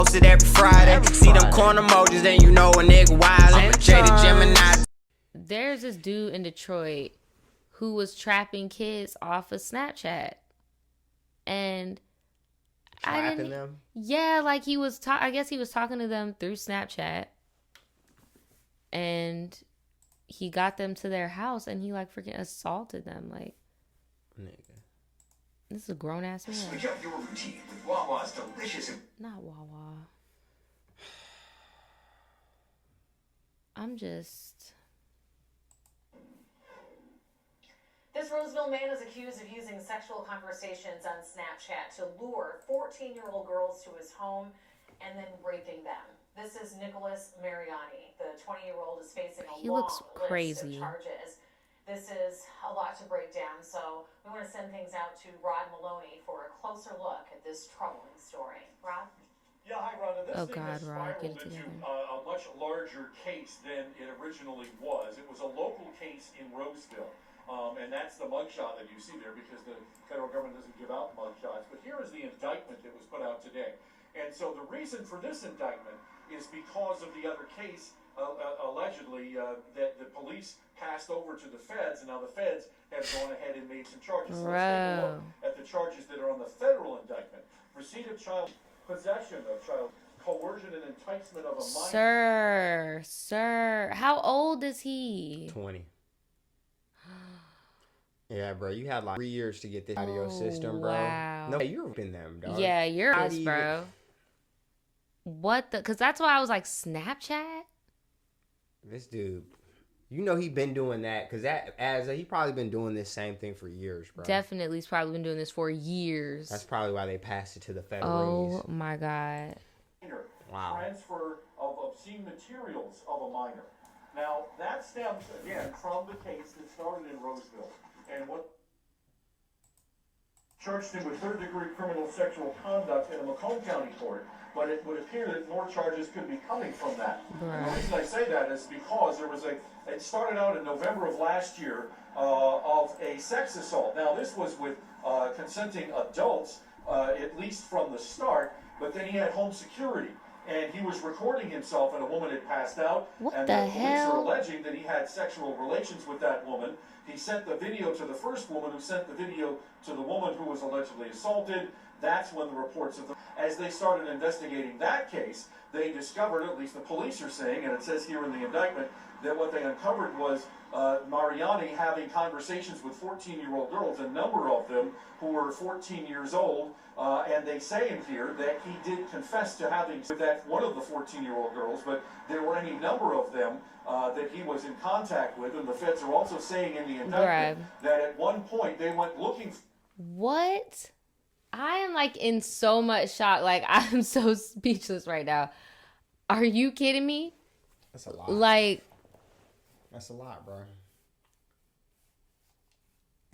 Posted every Friday. See them corn emojis, then you know a nigga wise. I'm a jaded Gemini. There's this dude in Detroit who was trapping kids off of Snapchat. And trapping them? Yeah, like he was I guess he was talking to them through Snapchat. And he got them to their house and he like freaking assaulted them. Like, nigga. This is a grown ass man. Switch up your routine with Wawa's delicious. Not Wawa. I'm just. This Roseville man is accused of using sexual conversations on Snapchat to lure 14-year-old girls to his home and then raping them. This is Nicholas Mariani. The 20-year-old is facing a long list of charges. This is a lot to break down, so we want to send things out to Rod Maloney for a closer look at this troubling story. Rod? Yeah, hi, Rhonda. This thing has Rod, spiraled into a much larger case than it originally was. It was a local case in Roseville, and that's the mugshot that you see there because the federal government doesn't give out mugshots. But here is the indictment that was put out today. And so the reason for this indictment is because of the other case, allegedly, that the police passed over to the feds, and now the feds have gone ahead and made some charges. So let's take a look at the charges that are on the federal indictment. Receipt of child possession of child, coercion and enticement of a minor. Sir, how old is he? 20. Yeah, bro, you had like 3 years to get this out of your system, bro. Wow. No, you're in them, dog. Yeah, you're us, bro. What the? Because that's why I was like, Snapchat? This dude, you know he been doing that because he probably been doing this same thing for years, bro. Definitely, he's probably been doing this for years. That's probably why they passed it to the federal. Oh my god! Wow. Transfer of obscene materials of a minor. Now that stems again from the case that started in Roseville, and what charged him with third-degree criminal sexual conduct in a Macomb County court. But it would appear that more charges could be coming from that. And the reason I say that is because it started out in November of last year of a sex assault. Now this was with consenting adults, at least from the start, but then he had home security. And he was recording himself and a woman had passed out. What the hell? Police are alleging that he had sexual relations with that woman. He sent the video to the first woman who sent the video to the woman who was allegedly assaulted. That's when the reports of as they started investigating that case, they discovered, at least the police are saying, and it says here in the indictment, that what they uncovered was Mariani having conversations with 14-year-old girls, a number of them who were 14 years old, and they say in here that he did confess to having with that one of the 14-year-old girls, but there were any number of them that he was in contact with, and the feds are also saying in the indictment that at one point they went looking. What? I am like in so much shock. Like I'm so speechless right now. Are you kidding me? That's a lot. Like, that's a lot, bro.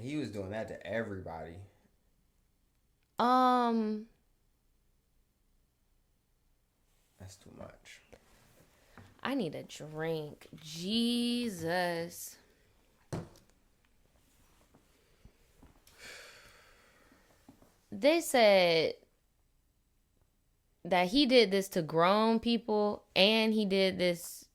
He was doing that to everybody. That's too much. I need a drink. Jesus. They said that he did this to grown people and he did this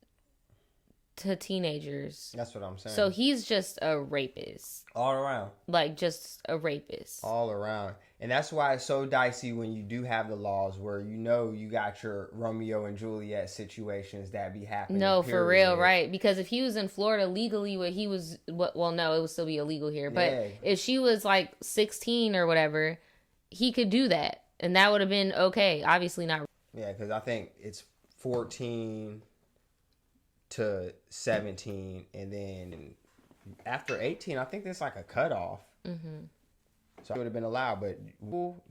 to teenagers. That's what I'm saying. So he's just a rapist. All around. Like, just a rapist. All around. And that's why it's so dicey when you do have the laws where you know you got your Romeo and Juliet situations that be happening. No, for real, right? Because if he was in Florida legally, it would still be illegal here. But if she was like 16 or whatever, he could do that. And that would have been okay. Obviously not. Yeah, because I think it's 14 to 17. And then after 18, I think there's like a cutoff. Mm-hmm. So it would have been allowed. But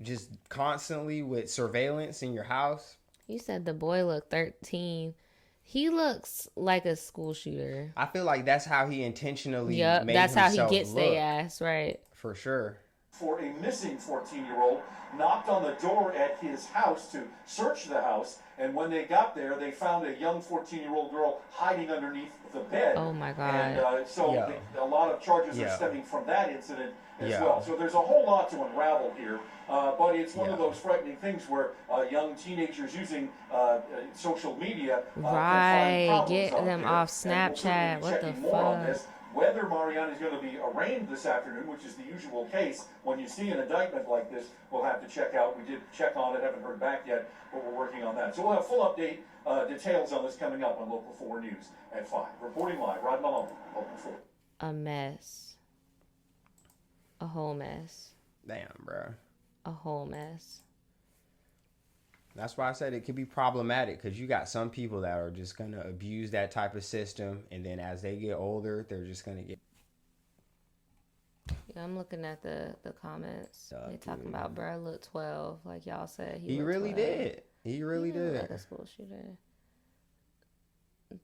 just constantly with surveillance in your house. You said the boy looked 13. He looks like a school shooter. I feel like that's how he intentionally made that's how himself he gets look. their ass, right? For sure. for a missing 14-year-old, knocked on the door at his house to search the house, and when they got there, they found a young 14-year-old girl hiding underneath the bed. Oh my God. And a lot of charges are stemming from that incident as well. So there's a whole lot to unravel here, but it's one of those frightening things where young teenagers using social media can find problems get out them there. off And Snapchat. we'll What the be checking more on fuck? this. Whether Mariana is going to be arraigned this afternoon, which is the usual case, when you see an indictment like this, we'll have to check out. We did check on it, haven't heard back yet, but we're working on that. So we'll have full update details on this coming up on Local 4 News at 5. Reporting live, Rod Malone, Local 4. A mess. A whole mess. Damn, bro. A whole mess. That's why I said it could be problematic, because you got some people that are just going to abuse that type of system, and then as they get older, they're just going to get... Yeah, I'm looking at the comments. They talking about, bro, look 12. Like y'all said, He looked really 12. did. He really did. Like a school shooter.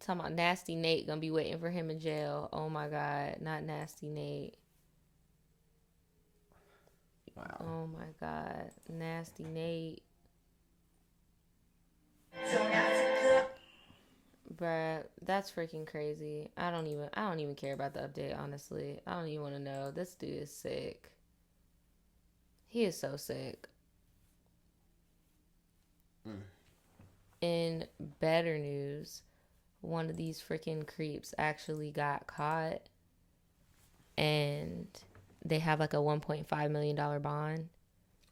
Talking about Nasty Nate gonna be waiting for him in jail. Oh my God, not Nasty Nate. Wow. Oh my God, Nasty Nate. Bruh, that's freaking crazy. I don't even care about the update, honestly. I don't even want to know. This dude is sick. He is so sick. In better news, one of these freaking creeps actually got caught, and they have like a $1.5 million bond.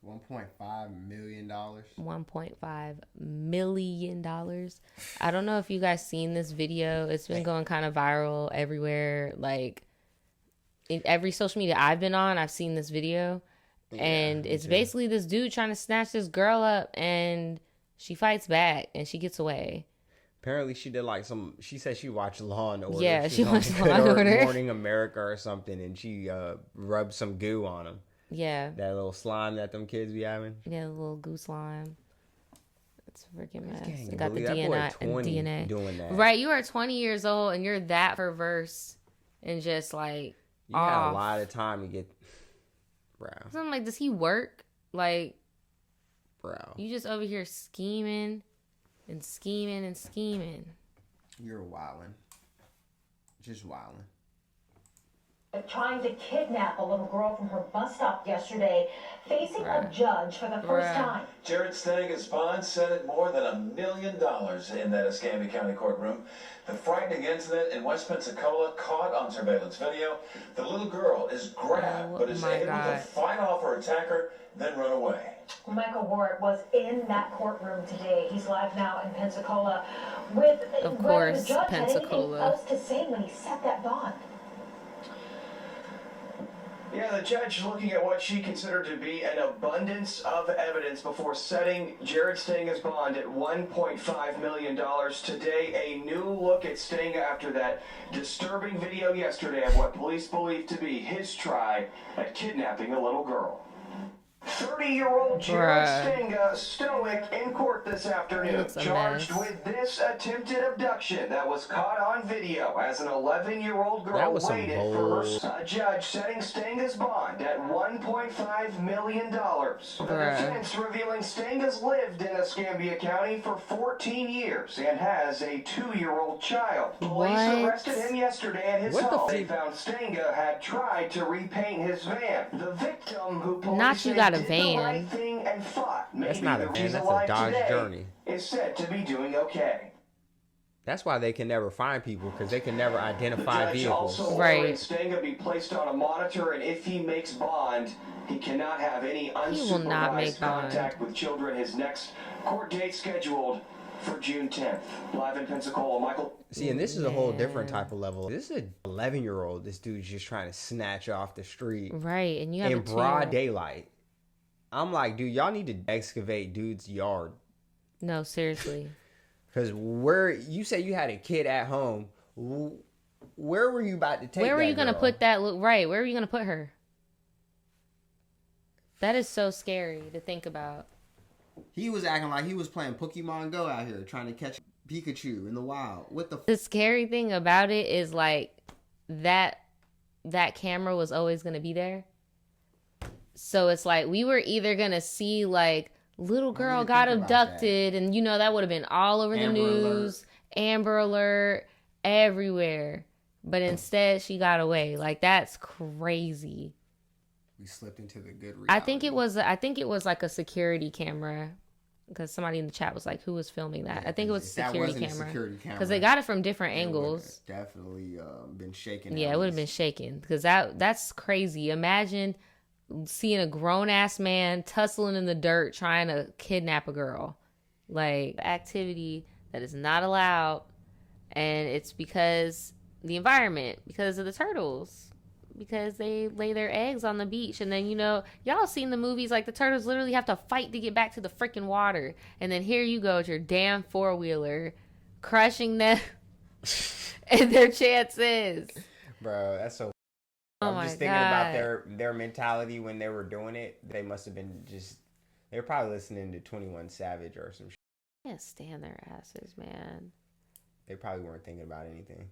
$1.5 million. $1.5 million. I don't know if you guys seen this video. It's been going kind of viral everywhere. Like in every social media I've been on, I've seen this video. And it's basically this dude trying to snatch this girl up, and she fights back and she gets away. Apparently she did like she said she watched Law and Order. Yeah, she watched on Law and Order. Morning America or something, and she rubbed some goo on him. Yeah. That little slime that them kids be having. Yeah, the little goose slime. It's a freaking mess. Can't It got the believe that boy 20 DNA. doing that. Right, you are 20 years old and you're that perverse and just like You had a lot of time to get, bro. So I'm like, does he work? Like, bro, you just over here scheming and scheming and scheming. You're wildin'. Just wildin'. Trying to kidnap a little girl from her bus stop yesterday, facing a judge for the first time. Jared Stanga's bond set at more than $1 million in that Escambia County courtroom. The frightening incident in West Pensacola caught on surveillance video. The little girl is grabbed, but is able to fight off her attacker, then run away. Michael Ward was in that courtroom today. He's live now in Pensacola with of course, the judge Pensacola. had anything else to say when he set that bond. Yeah, the judge looking at what she considered to be an abundance of evidence before setting Jared Stanga's bond at $1.5 million. Today, a new look at Stanga after that disturbing video yesterday of what police believe to be his try at kidnapping a little girl. 30-year-old Jared Stanga stoic in court this afternoon, charged with this attempted abduction that was caught on video as an 11-year-old girl waited for her. A judge setting Stanga's bond at $1.5 million. The defense revealing Stanga's lived in Escambia County for 14 years and has a 2-year-old child. Police arrested him yesterday at his home. They found Stanga had tried to repaint his van. The victim, who police Not you got a did van. the right thing and fought. That's Maybe not a the van, reason that's why a Dodge today Journey. is said to be doing okay. That's why they can never find people, because they can never identify The judge vehicles. also ordered Stanga be placed on a monitor, and if he makes bond, he cannot have any unsupervised contact with children. His next court date scheduled for June 10th. Live in Pensacola, Michael. See, and this is a whole different type of level. This is an 11-year-old. This dude's just trying to snatch off the street. Right, and you have in a broad daylight. I'm like, dude, y'all need to excavate dude's yard. No, seriously. Because where you say you had a kid at home, where were you about to take? Where were you going to put that? Right, where were you going to put her? That is so scary to think about. He was acting like he was playing Pokemon Go out here, trying to catch Pikachu in the wild. What the? The scary thing about it is like that camera was always going to be there. So it's like we were either gonna see like little girl got abducted, and you know that would have been all over the news, Amber Alert, everywhere. But instead, she got away. Like that's crazy. We slipped into the good reality. I think it was like a security camera, because somebody in the chat was like, "Who was filming that?" I think it was a security camera because they got it from different angles. Definitely been shaken. Yeah, it would have been shaken because that's crazy. Imagine seeing a grown ass man tussling in the dirt trying to kidnap a girl, like activity that is not allowed, and it's because the environment, because of the turtles, because they lay their eggs on the beach, and then y'all seen the movies, like the turtles literally have to fight to get back to the freaking water, and then here you go with your damn 4-wheeler crushing them and their chances. Bro, that's so. Oh I'm just thinking about their mentality when they were doing it. They must have been they were probably listening to 21 Savage or some shit. I can't stand their asses, man. They probably weren't thinking about anything.